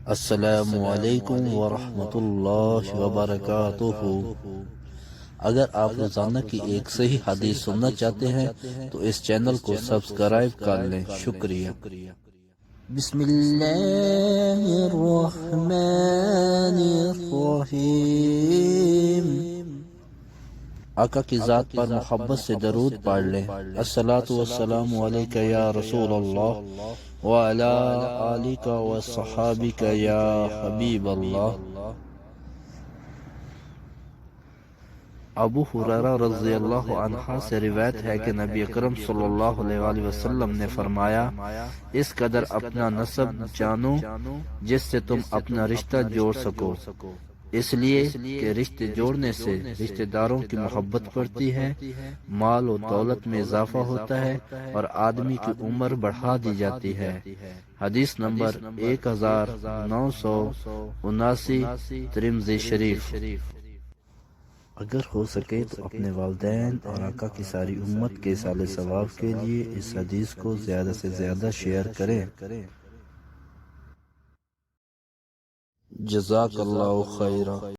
السلام علیکم ورحمۃ اللہ وبرکاتہ۔ اگر آپ روزانہ کی ایک صحیح حدیث سننا چاہتے ہیں تو اس چینل کو سبسکرائب کر لیں۔ شکریہ۔ بسم اللہ الرحمن الرحیم۔ آقا کی ذات پر محبت سے درود پڑھ لیں۔ الصلاۃ والسلام علیک یا رسول اللہ وعلی آلک وصحابک یا حبیب اللہ۔ ابو ہریرہ رضی اللہ عنہ سے روایت ہے کہ نبی اکرم صلی اللہ علیہ وآلہ وسلم نے فرمایا، اس قدر اپنا نسب جانو جس سے تم اپنا رشتہ جوڑ سکو، اس لیے کہ رشتے جوڑنے سے رشتہ داروں کی محبت بڑھتی ہے، مال و دولت میں اضافہ ہوتا ہے اور آدمی کی عمر بڑھا دی جاتی ہے۔ حدیث نمبر 1979 ترمذی شریف۔ اگر ہو سکے تو اپنے والدین اور آقا کی ساری امت کے ایصال ثواب کے لیے اس حدیث کو زیادہ سے زیادہ شیئر کریں۔ جزاک اللہ خیرہ۔